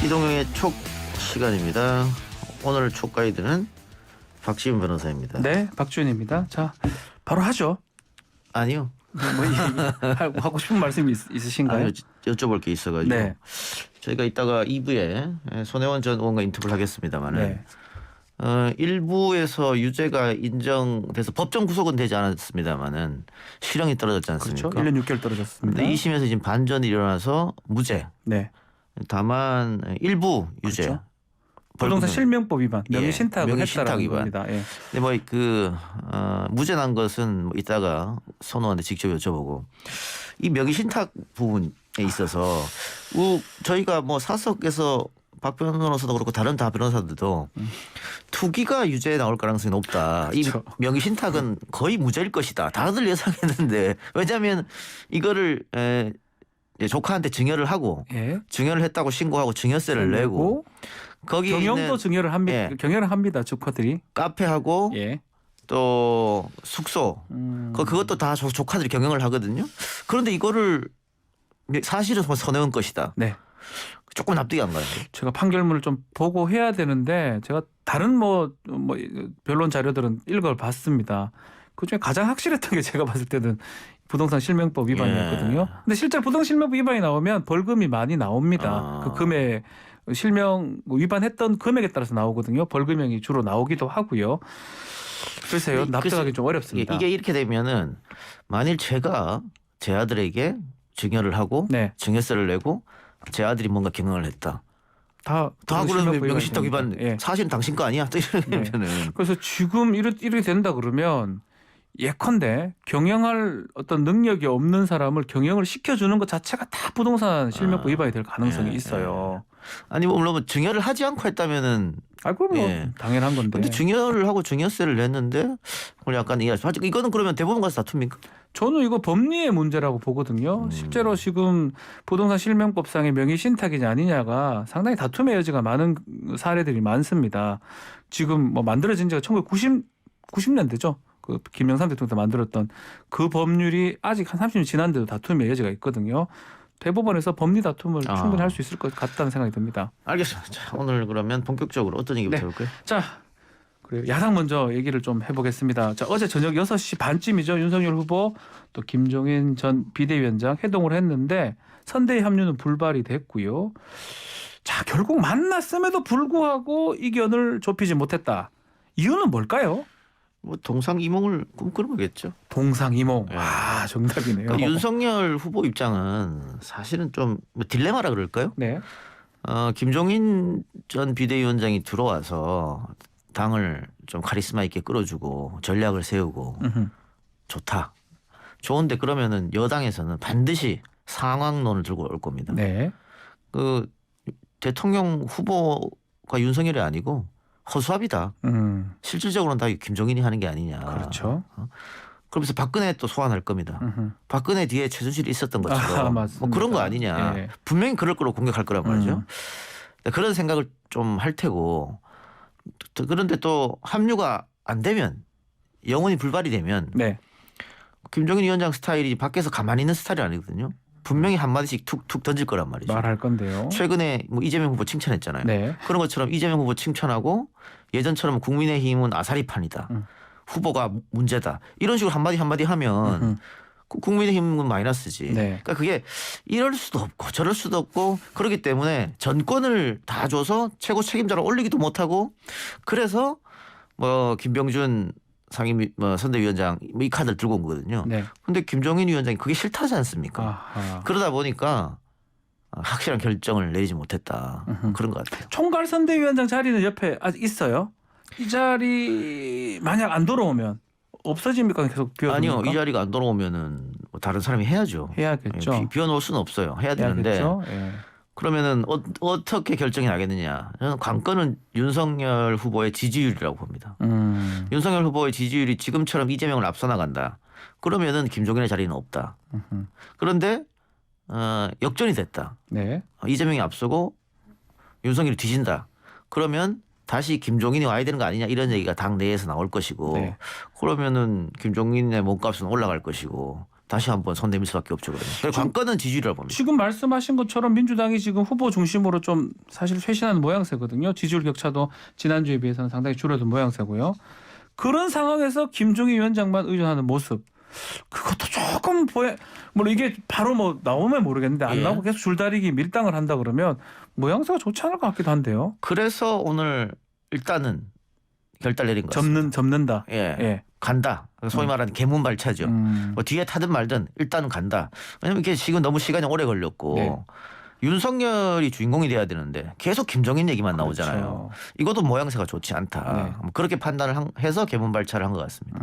이동영의 촉 시간입니다. 오늘 촉 가이드는 박지훈 변호사입니다. 네, 박지훈입니다. 자, 바로 하죠. 아니요. 하고 싶은 말씀이 있으신가요? 아니요. 여쭤볼 게 있어가지고. 네. 저희가 이따가 2부에 손혜원 전 의원과 인터뷰를 하겠습니다만은 네. 일부에서 유죄가 인정돼서 법정 구속은 되지 않았습니다만은 실형이 떨어졌지 않습니까? 그렇죠. 1년 6개월 떨어졌습니다. 근데 2심에서 지금 반전이 일어나서 무죄. 네. 다만 일부 유죄. 그렇죠. 부동산 실명법 위반, 명의신탁을 명의신탁 했다라는 위반. 겁니다. 예. 근데 뭐 무죄 난 것은 뭐 이따가 손호한테 직접 여쭤보고 이 명의신탁 부분에 있어서 저희가 뭐 사석에서 박 변호사도 그렇고 다른 다 변호사들도 투기가 유죄에 나올 가능성이 높다. 그렇죠. 이 명의신탁은 거의 무죄일 것이다. 다들 예상했는데 왜냐하면 이거를 이제 조카한테 증여를 하고 예. 증여를 했다고 신고하고 증여세를 내고 거기 경영도 있는 증여를 합니다. 예. 경영을 합니다. 주커들이. 카페하고 예. 또 숙소 그것도 다 조카들이 경영을 하거든요. 그런데 이거를 사실은 선혜원 것이다. 네. 조금 납득이 안 가요. 제가 판결문을 좀 보고 해야 되는데 제가 다른 뭐 변론 자료들은 읽어봤습니다. 그중에 가장 확실했던 게 제가 봤을 때는 부동산 실명법 위반이었거든요. 예. 근데 실제로 부동산 실명법 위반이 나오면 벌금이 많이 나옵니다. 그 금액 실명 위반했던 금액에 따라서 나오거든요. 벌금형이 주로 나오기도 하고요. 글쎄요, 납득하기 좀 어렵습니다. 이게 이렇게 되면은 만일 제가 제 아들에게 증여를 하고 네. 증여세를 내고 제 아들이 뭔가 경영을 했다. 다 그러면 명의신탁 위반 예. 사실은 당신 거 아니야? 또 이러면은 그래서 지금 이렇게 된다 그러면 예컨대 경영할 어떤 능력이 없는 사람을 경영을 시켜주는 것 자체가 다 부동산 실명법 위반이 될 가능성이 있어요. 아니 뭐 물론 증여를 하지 않고 했다면은 그럼 뭐 당연한 건데. 근데 증여를 하고 증여세를 냈는데 오늘 약간 이거는 그러면 대법원 가서 다툽니까? 저는 이거 법리의 문제라고 보거든요. 실제로 지금 부동산 실명법상의 명의신탁이냐 아니냐가 상당히 다툼의 여지가 많은 사례들이 많습니다. 지금 뭐 만들어진 지가 1990년대죠. 그 김영삼 대통령 때 만들었던 그 법률이 아직 한 30년 지났는데도 다툼의 여지가 있거든요. 대법원에서 법리 다툼을 충분히 할 수 있을 것 같다는 생각이 듭니다. 알겠습니다. 자, 오늘 그러면 본격적으로 어떤 얘기부터 해볼까요? 자, 그래요. 야당 먼저 얘기를 좀 해보겠습니다. 자, 어제 저녁 6시 반쯤이죠. 윤석열 후보 또 김종인 전 비대위원장 회동을 했는데 선대위 합류는 불발이 됐고요. 자, 결국 만났음에도 불구하고 이견을 좁히지 못했다. 이유는 뭘까요? 뭐 동상이몽을 꿈꾸는 거겠죠. 동상이몽. 네. 아, 정답이네요. 그러니까 윤석열 후보 입장은 사실은 좀 딜레마라 그럴까요? 네. 김종인 전 비대위원장이 들어와서 당을 좀 카리스마 있게 끌어주고 전략을 세우고 좋다. 좋은데 그러면은 여당에서는 반드시 상황론을 들고 올 겁니다. 네. 그 대통령 후보가 윤석열이 아니고 허수아비다. 실질적으로는 다 김종인이 하는 게 아니냐. 그렇죠. 그러면서 박근혜 또 소환할 겁니다. 박근혜 뒤에 최순실이 있었던 것처럼 뭐 그런 거 아니냐. 네. 분명히 그럴 거로 공격할 거란 말이죠. 그런 생각을 좀 할 테고 그런데 또 합류가 안 되면 영원히 불발이 되면 네. 김종인 위원장 스타일이 밖에서 가만히 있는 스타일이 아니거든요. 분명히 한마디씩 툭툭 던질 거란 말이죠. 말할 건데요. 최근에 뭐 이재명 후보 칭찬했잖아요. 네. 그런 것처럼 이재명 후보 칭찬하고 예전처럼 국민의힘은 아사리판이다. 후보가 문제다. 이런 식으로 한마디 하면 국민의힘은 마이너스지. 네. 그러니까 그게 이럴 수도 없고 저럴 수도 없고 그렇기 때문에 전권을 다 줘서 최고 책임자를 올리기도 못하고 그래서 뭐 김병준 상임 선대위원장 이 카드를 들고 온 거거든요. 네. 그런데 김종인 위원장이 그게 싫다지 않습니까? 아하. 그러다 보니까 확실한 결정을 내리지 못했다. 그런 것 같아요. 총괄선대위원장 자리는 옆에 아직 있어요. 이 자리 만약 안 돌아오면 없어집니까? 계속 비워둡니까? 아니요. 이 자리가 안 돌아오면은 뭐 다른 사람이 해야죠. 해야겠죠. 비워놓을 수는 없어요. 해야 되는데 예. 그러면은 어떻게 결정이 나겠느냐. 저는 관건은 윤석열 후보의 지지율이라고 봅니다. 윤석열 후보의 지지율이 지금처럼 이재명을 앞서 나간다. 그러면은 김종인의 자리는 없다. 그런데 역전이 됐다. 네. 이재명이 앞서고 윤석열이 뒤진다. 그러면 다시 김종인이 와야 되는 거 아니냐 이런 얘기가 당 내에서 나올 것이고 네. 그러면은 김종인의 몸값은 올라갈 것이고 다시 한번 손 내밀 수밖에 없죠. 그러면. 그래서 관건은 지지율이라고 봅니다. 지금 말씀하신 것처럼 민주당이 지금 후보 중심으로 좀 사실 쇄신하는 모양새거든요. 지지율 격차도 지난주에 비해서는 상당히 줄어든 모양새고요. 그런 상황에서 김종인 위원장만 의존하는 모습. 그것도 조금 물론 이게 바로 뭐 나오면 모르겠는데 안 예. 나오고 계속 줄다리기 밀당을 한다 그러면 모양새가 좋지 않을 것 같기도 한데요. 그래서 오늘 일단은 결단 내린 것 같습니다. 접는다. 예. 예. 간다. 소위 말하는 개문발차죠. 뭐 뒤에 타든 말든 일단은 간다. 왜냐면 이게 지금 너무 시간이 오래 걸렸고 네. 윤석열이 주인공이 돼야 되는데 계속 김종인 얘기만 그렇죠. 나오잖아요. 이것도 모양새가 좋지 않다. 네. 뭐 그렇게 판단을 해서 개문발차를 한 것 같습니다.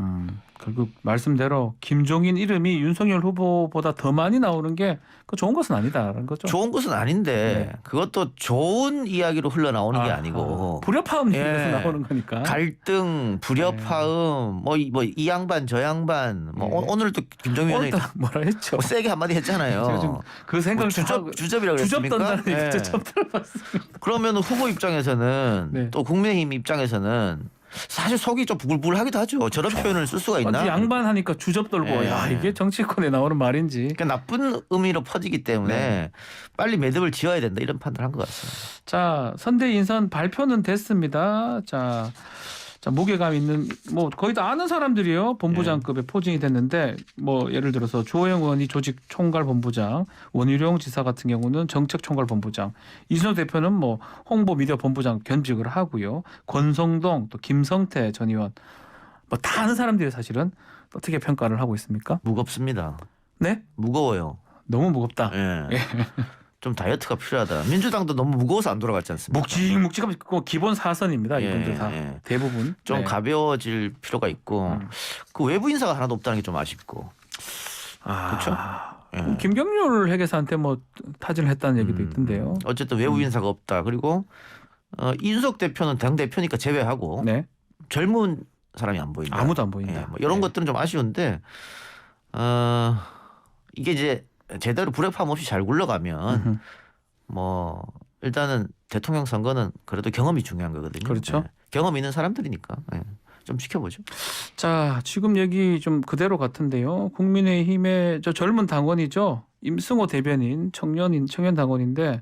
결국 말씀대로 김종인 이름이 윤석열 후보보다 더 많이 나오는 게 그 좋은 것은 아니다라는 거죠. 좋은 것은 아닌데 네. 그것도 좋은 이야기로 흘러나오는 게 아니고 불협화음 예. 얘기에서 나오는 거니까. 갈등, 불협화음, 뭐 이 양반 저 양반, 뭐 네. 오늘도 김종인 오늘 위원장이 또 뭐라 했죠? 뭐 세게 한마디 했잖아요. 제가 좀 그 생각을 주접이라고 주접 그랬습니까? 던다는 얘기 예. 처음 들어봤습니다. 그러면 후보 입장에서는 네. 또 국민의힘 입장에서는 사실 속이 좀 부글부글하기도 하죠. 저런 표현을 쓸 수가 있나? 양반 하니까 주접 떨고 예. 야 이게 정치권에 나오는 말인지. 그러니까 나쁜 의미로 퍼지기 때문에 네. 빨리 매듭을 지어야 된다 이런 판단을 한 것 같습니다. 자 선대 인선 발표는 됐습니다. 자 무게감 있는 뭐 거의 다 아는 사람들이요. 본부장급에 포진이 됐는데 뭐 예를 들어서 주호영 의원이 조직총괄본부장, 원희룡 지사 같은 경우는 정책총괄본부장, 이준석 대표는 뭐 홍보 미디어 본부장 겸직을 하고요. 권성동 또 김성태 전 의원 뭐 다 아는 사람들이 사실은 어떻게 평가를 하고 있습니까? 무겁습니다. 네? 무거워요. 너무 무겁다. 예. 좀 다이어트가 필요하다. 민주당도 너무 무거워서 안 돌아갔지 않습니까? 묵직묵직하면 기본 사선입니다. 예, 이분들 다 예. 대부분. 좀 네. 가벼워질 필요가 있고 그 외부 인사가 하나도 없다는 게 좀 아쉽고. 그렇죠? 예. 김경률 회계사한테 뭐 타진을 했다는 얘기도 있던데요. 어쨌든 외부 인사가 없다. 그리고 이준석 대표는 당 대표니까 제외하고 네. 젊은 사람이 안 보인다. 아무도 안 보인다. 예, 뭐 이런 네. 것들은 좀 아쉬운데 이게 이제 제대로 불협화음 없이 잘 굴러가면 뭐 일단은 대통령 선거는 그래도 경험이 중요한 거거든요. 그렇죠. 예. 경험 있는 사람들이니까 좀 지켜보죠. 자, 지금 얘기 좀 그대로 같은데요. 국민의힘의 저 젊은 당원이죠. 임승호 대변인 청년 당원인데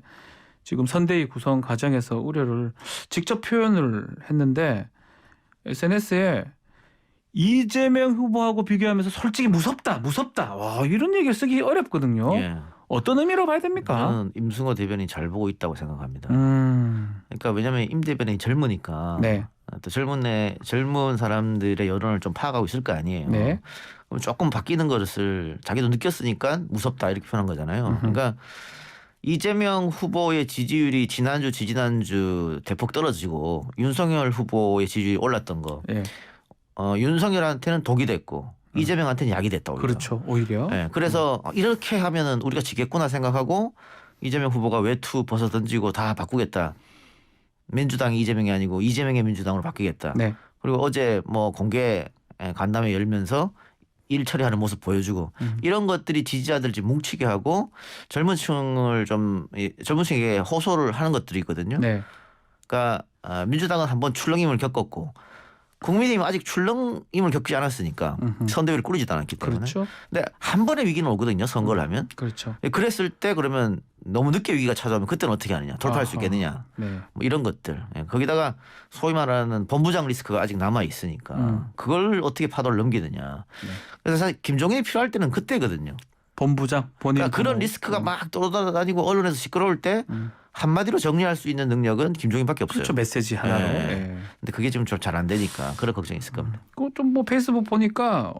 지금 선대위 구성 과정에서 우려를 직접 표현을 했는데 SNS에 이재명 후보하고 비교하면서 솔직히 무섭다. 와, 이런 얘기를 쓰기 어렵거든요. 예. 어떤 의미로 봐야 됩니까? 저는 임승호 대변인 잘 보고 있다고 생각합니다. 그러니까 왜냐하면 임 대변인이 젊으니까 네. 또 젊은 사람들의 여론을 좀 파악하고 있을 거 아니에요. 네. 그럼 조금 바뀌는 것을 자기도 느꼈으니까 무섭다 이렇게 표현한 거잖아요. 그러니까 이재명 후보의 지지율이 지난주 지지난주 대폭 떨어지고 윤석열 후보의 지지율이 올랐던 거. 네. 윤석열한테는 독이 됐고 이재명한테는 약이 됐다. 오히려. 그렇죠. 오히려. 네, 그래서 이렇게 하면은 우리가 지겠구나 생각하고 이재명 후보가 외투 벗어 던지고 다 바꾸겠다. 민주당이 이재명이 아니고 이재명의 민주당으로 바뀌겠다. 네. 그리고 어제 뭐 공개 간담회 열면서 일 처리하는 모습 보여주고 이런 것들이 지지자들 좀 뭉치게 하고 젊은 층에게 호소를 하는 것들이 있거든요. 네. 그러니까 민주당은 한번 출렁임을 겪었고 국민의힘은 아직 출렁임을 겪지 않았으니까 선대위를 꾸리지도 않았기 때문에. 그렇죠. 근데 한 번의 위기는 오거든요. 선거를 하면. 그렇죠. 그랬을 때 그러면 너무 늦게 위기가 찾아오면 그때는 어떻게 하느냐. 돌파할 수 아하. 있겠느냐. 네. 뭐 이런 것들. 거기다가 소위 말하는 본부장 리스크가 아직 남아 있으니까 그걸 어떻게 파도를 넘기느냐. 그래서 사실 김종인이 필요할 때는 그때거든요. 본부장 본인 그러니까 그런 리스크가 막 돌아다니고 언론에서 시끄러울 때 한마디로 정리할 수 있는 능력은 김종인밖에 없어요. 그렇죠. 메시지 하나로. 네. 네. 근데 그게 지금 잘 안 되니까 그런 걱정이 있을 겁니다. 좀 뭐 페이스북 보니까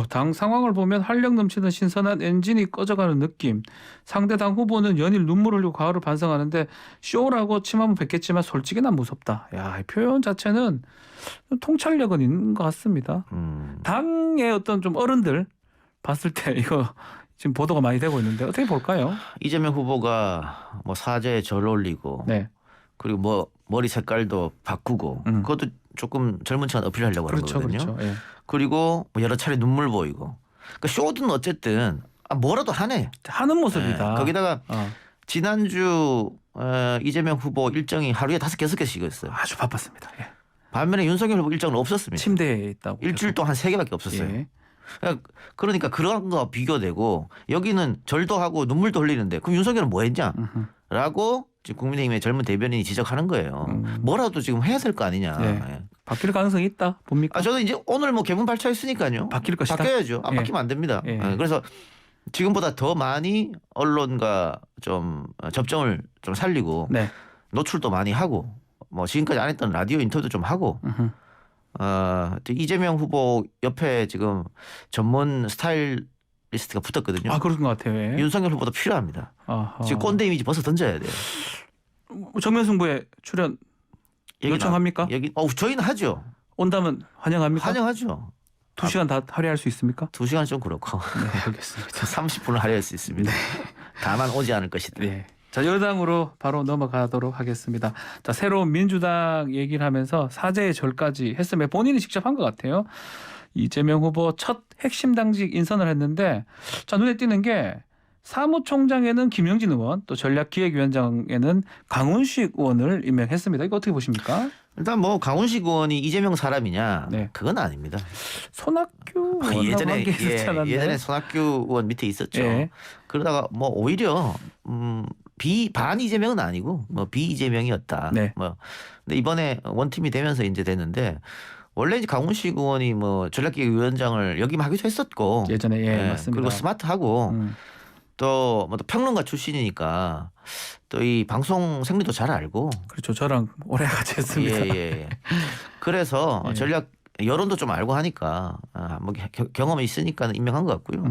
당 상황을 보면 활력 넘치는 신선한 엔진이 꺼져가는 느낌. 상대 당 후보는 연일 눈물 흘리고 과거를 반성하는데 쇼라고 침 한번 뱉겠지만 솔직히 난 무섭다. 야, 이 표현 자체는 좀 통찰력은 있는 것 같습니다. 당의 어떤 좀 어른들 봤을 때 이거 지금 보도가 많이 되고 있는데 어떻게 볼까요? 이재명 후보가 뭐 사제에 절 올리고 네. 그리고 뭐 머리 색깔도 바꾸고 그것도 조금 젊은 층한 어필하려고 하는 그렇죠. 거거든요. 그렇죠. 예. 그리고 뭐 여러 차례 눈물 보이고 그러니까 쇼든 어쨌든 뭐라도 하네. 하는 모습이다. 거기다가 어. 지난주 이재명 후보 일정이 하루에 5개, 6개씩이었어요. 아주 바빴습니다. 예. 반면에 윤석열 후보 일정은 없었습니다. 침대에 있다고. 일주일 동안 3개밖에 없었어요. 예. 그러니까 그런 거와 비교되고 여기는 절도 하고 눈물도 흘리는데 그럼 윤석열은 뭐 했냐라고 지금 국민의힘의 젊은 대변인이 지적하는 거예요. 뭐라도 지금 해야 될 거 아니냐. 네. 예. 바뀔 가능성이 있다 봅니까? 저는 이제 오늘 뭐 개문 발표했으니까요. 바뀔 것이다. 바뀌어야죠. 안 예. 바뀌면 안 됩니다. 예. 그래서 지금보다 더 많이 언론과 좀 접점을 좀 살리고 네. 노출도 많이 하고 뭐 지금까지 안 했던 라디오 인터뷰도 좀 하고 또 이재명 후보 옆에 지금 전문 스타일리스트가 붙었거든요. 아 그런 것 같아요. 예. 윤석열 후보도 필요합니다. 아하. 지금 꼰대 이미지 벌써 던져야 돼요. 정면승부에 출연 요청합니까? 저희는 하죠. 온다면 환영합니까? 환영하죠. 2시간 다 할애할 수 있습니까? 2시간 좀 그렇고 네, 알겠습니다. 30분을 할애할 수 있습니다. 다만 오지 않을 것이다. 네. 자, 여당으로 바로 넘어가도록 하겠습니다. 자, 새로운 민주당 얘기를 하면서 사죄의 절까지 했으면 본인이 직접 한 것 같아요. 이재명 후보 첫 핵심 당직 인선을 했는데 자, 눈에 띄는 게 사무총장에는 김영진 의원 또 전략기획위원장에는 강훈식 의원을 임명했습니다. 이거 어떻게 보십니까? 일단 뭐 강훈식 의원이 이재명 사람이냐? 네. 그건 아닙니다. 손학규 의원하고 함께 있었지 않았나요? 예전에 손학규 의원 밑에 있었죠. 예. 그러다가 뭐 오히려 반 이재명은 아니고 뭐 비 이재명이었다. 네. 뭐 근데 이번에 원팀이 되면서 이제 됐는데 원래 이제 강훈식 의원이 뭐 전략기획위원장을 역임하기도 했었고 예전에 예, 맞습니다. 그리고 스마트하고 또 뭐 또 평론가 출신이니까 또 이 방송 생리도 잘 알고 그렇죠. 저랑 오래 같이 했습니다. 예. 그래서 예. 전략 여론도 좀 알고 하니까 뭐 경험이 있으니까 임명한 것 같고요.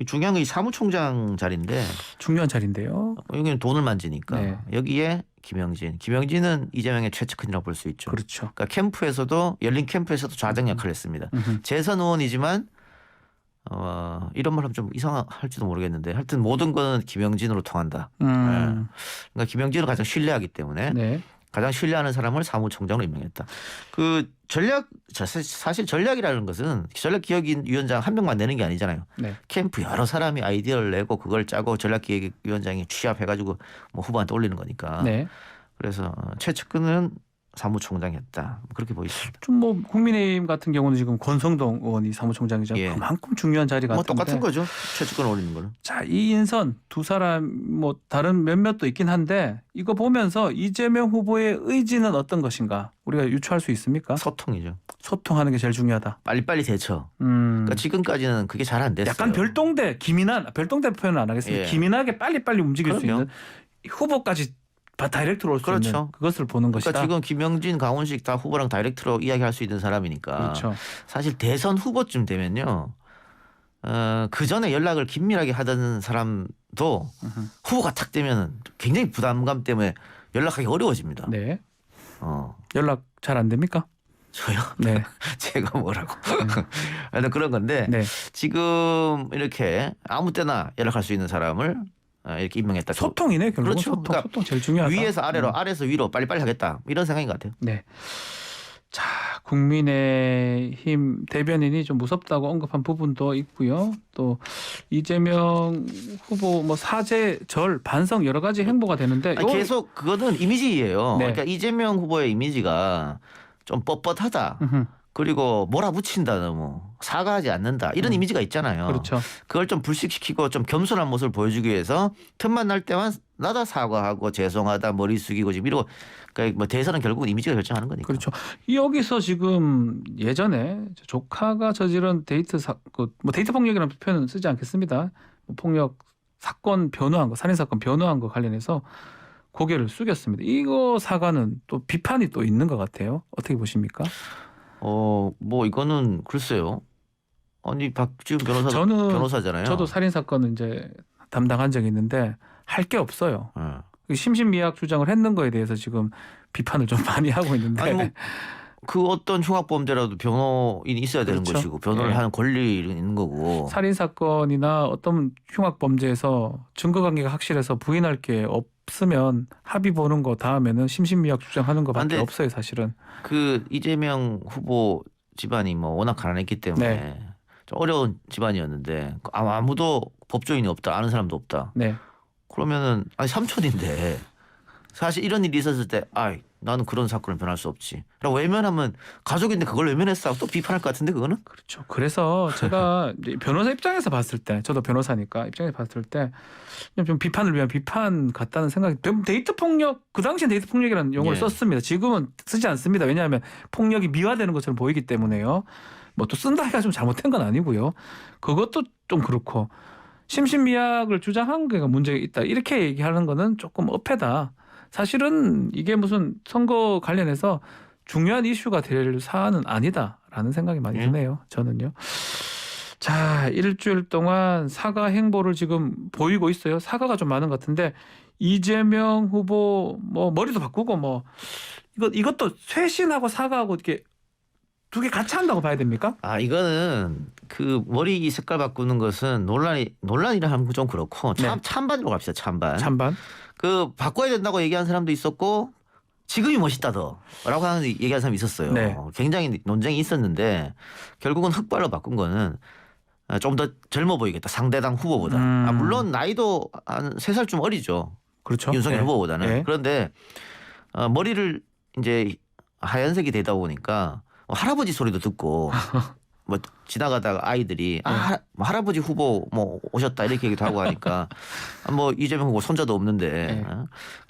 중요한 건 이 사무총장 자리인데 중요한 자리인데요. 여기는 돈을 만지니까 네. 여기에 김영진은 이재명의 최측근이라고 볼 수 있죠. 그렇죠. 그러니까 캠프에서도 열린 캠프에서도 좌장 역할을 했습니다. 재선 의원이지만 이런 말 하면 좀 이상할지도 모르겠는데 하여튼 모든 거는 김영진으로 통한다. 그러니까 김영진을 가장 신뢰하기 때문에 네. 가장 신뢰하는 사람을 사무총장으로 임명했다. 그 사실 전략이라는 것은 전략기획위원장 한 명만 내는 게 아니잖아요. 네. 캠프 여러 사람이 아이디어를 내고 그걸 짜고 전략기획위원장이 취합해가지고 뭐 후보한테 올리는 거니까. 네. 그래서 최측근은 사무총장이었다. 그렇게 보이십니다. 좀 뭐 국민의힘 같은 경우는 지금 권성동 의원이 사무총장이죠. 예. 그만큼 중요한 자리 같은데. 뭐 똑같은 거죠. 최측근 올리는 거는. 자, 이 인선 두 사람 뭐 다른 몇몇도 있긴 한데 이거 보면서 이재명 후보의 의지는 어떤 것인가 우리가 유추할 수 있습니까? 소통이죠. 소통하는 게 제일 중요하다. 빨리빨리 대처. 그러니까 지금까지는 그게 잘 안 됐어요. 약간 별동대 표현은 안 하겠습니다. 예. 기민하게 빨리빨리 움직일 수 그럼요. 있는 후보까지 다이렉트로 올 수 그렇죠. 있는 그것을 보는 것이다. 그러니까 지금 김영진, 강훈식 다 후보랑 다이렉트로 이야기할 수 있는 사람이니까. 그렇죠. 사실 대선 후보쯤 되면요. 그 전에 연락을 긴밀하게 하던 사람도 후보가 탁 되면 굉장히 부담감 때문에 연락하기 어려워집니다. 네. 어. 연락 잘 안 됩니까? 저요? 네. 제가 뭐라고. 하여튼 그런 건데 네. 지금 이렇게 아무 때나 연락할 수 있는 사람을 이렇게 임명했다. 소통이네 결국. 그렇죠. 소통. 그러니까 소통 제일 중요하다. 위에서 아래로 아래에서 위로 빨리빨리 하겠다. 이런 생각인 것 같아요. 네. 자, 국민의힘 대변인이 좀 무섭다고 언급한 부분도 있고요. 또 이재명 후보 뭐 사죄, 절, 반성 여러 가지 행보가 되는데 아니, 계속 그거는 이미지예요. 네. 그러니까 이재명 후보의 이미지가 좀 뻣뻣하다. 그리고 몰아붙인다 너무 사과하지 않는다 이런 이미지가 있잖아요. 그렇죠. 그걸 좀 불식시키고 좀 겸손한 모습을 보여주기 위해서 틈만 날 때만 나다 사과하고 죄송하다 머리 숙이고 지금 이러고 그러니까 뭐 대선은 결국은 이미지가 결정하는 거니까. 그렇죠. 여기서 지금 예전에 조카가 저지른 데이트 폭력이라는 표현은 쓰지 않겠습니다. 폭력 사건 변호한 거, 살인 사건 변호한 거 관련해서 고개를 숙였습니다. 이거 사과는 또 비판이 또 있는 것 같아요. 어떻게 보십니까? 뭐 이거는 글쎄요. 아니 박지훈 변호사잖아요. 저도 살인 사건은 이제 담당한 적이 있는데 할 게 없어요. 심신미약 주장을 했는 거에 대해서 지금 비판을 좀 많이 하고 있는데. 아니 뭐 그 어떤 흉악범죄라도 변호인이 있어야 되는 그렇죠. 것이고 변호를 네. 하는 권리는 있는 거고. 살인 사건이나 어떤 흉악범죄에서 증거관계가 확실해서 부인할 게 없으면 합의 보는 거 다음에는 심신미약 주장하는 거밖에 없어요, 사실은. 그 이재명 후보 집안이 뭐 워낙 가난했기 때문에 네. 좀 어려운 집안이었는데 아무도 법조인이 없다, 아는 사람도 없다. 네. 그러면은 아니 삼촌인데 사실 이런 일이 있었을 때 나는 그런 사건을 변할 수 없지. 라고 외면하면 가족인데 그걸 외면했어 또 비판할 것 같은데 그거는? 그렇죠. 그래서 제가 이제 변호사 입장에서 봤을 때, 저도 변호사니까 입장에서 봤을 때 좀 비판을 위한 비판 같다는 생각이. 데이트 폭력, 그 당시엔 데이트 폭력이라는 용어를 예. 썼습니다. 지금은 쓰지 않습니다. 왜냐하면 폭력이 미화되는 것처럼 보이기 때문에요. 뭐 또 쓴다 해가 좀 잘못된 건 아니고요. 그것도 좀 그렇고 심신미약을 주장한 게 문제가 있다 이렇게 얘기하는 거는 조금 어폐다. 사실은 이게 무슨 선거 관련해서 중요한 이슈가 될 사안은 아니다라는 생각이 많이 드네요. 저는요. 자, 일주일 동안 사과 행보를 지금 보이고 있어요. 사과가 좀 많은 것 같은데 이재명 후보 뭐 머리도 바꾸고 뭐 이것도 쇄신하고 사과하고 이렇게 두 개 같이 한다고 봐야 됩니까? 아 이거는 그 머리 색깔 바꾸는 것은 논란이라 하면 좀 그렇고 찬반으로 갑시다. 찬반. 그 바꿔야 된다고 얘기하는 사람도 있었고 지금이 멋있다더라고 하는 얘기하는 사람이 있었어요. 네. 굉장히 논쟁이 있었는데 결국은 흑발로 바꾼 거는 좀 더 젊어 보이겠다. 상대당 후보보다. 물론 나이도 한 3살쯤 어리죠. 그렇죠. 윤석열 네. 후보보다는. 네. 그런데 머리를 이제 하얀색이 되다 보니까 할아버지 소리도 듣고 뭐 지나가다가 아이들이 뭐 할아버지 후보 뭐 오셨다 이렇게 얘기도 하고 하니까 뭐 이재명 후보 손자도 없는데 네.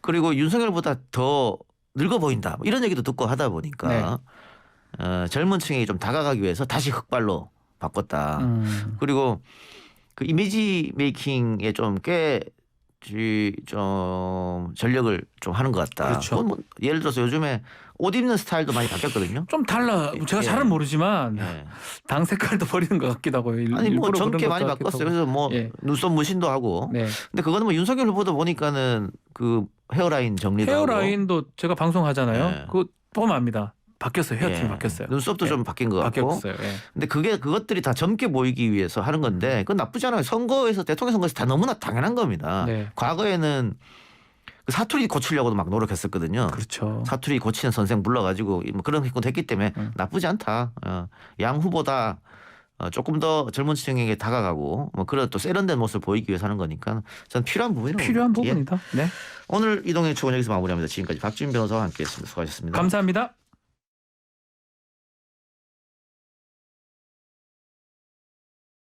그리고 윤석열보다 더 늙어 보인다 뭐 이런 얘기도 듣고 하다 보니까 젊은 층에게 좀 다가가기 위해서 다시 흑발로 바꿨다. 그리고 그 이미지 메이킹에 좀 전력을 좀 하는 것 같다. 그렇죠. 뭐 예를 들어서 요즘에 옷 입는 스타일도 많이 바뀌었거든요. 좀 달라. 제가 예. 잘은 모르지만 예. 당 색깔도 버리는 것 같기도 하고. 아니 뭐 일부러 그런 젊게 것 많이 같기도 바꿨어요. 하고. 그래서 뭐 예. 눈썹 무신도 하고. 네. 근데 그거는 뭐 윤석열 후보도 보니까는 그 헤어라인 정리도 하고. 헤어라인도 제가 방송하잖아요. 네. 그거 보면 압니다. 바뀌었어요. 헤어팀 예. 바뀌었어요. 눈썹도 예. 좀 바뀐 것 같고. 바뀌었어요. 예. 근데 그것들이 다 젊게 보이기 위해서 하는 건데 그건 나쁘지 않아요. 선거에서 대통령 선거에서 다 너무나 당연한 겁니다. 네. 과거에는 그 사투리 고치려고도 막 노력했었거든요. 그렇죠. 사투리 고치는 선생 불러가지고 뭐 그런 거 됐기 때문에 나쁘지 않다. 양 후보다 조금 더 젊은 층에게 다가가고 뭐 그런 또 세련된 모습을 보이기 위해서 하는 거니까 전 필요한 부분이라고 필요한 봅니다. 예. 부분이다. 네. 오늘 이동의 추원 여기서 마무리합니다. 지금까지 박지훈 변호사와 함께했습니다. 수고하셨습니다. 감사합니다.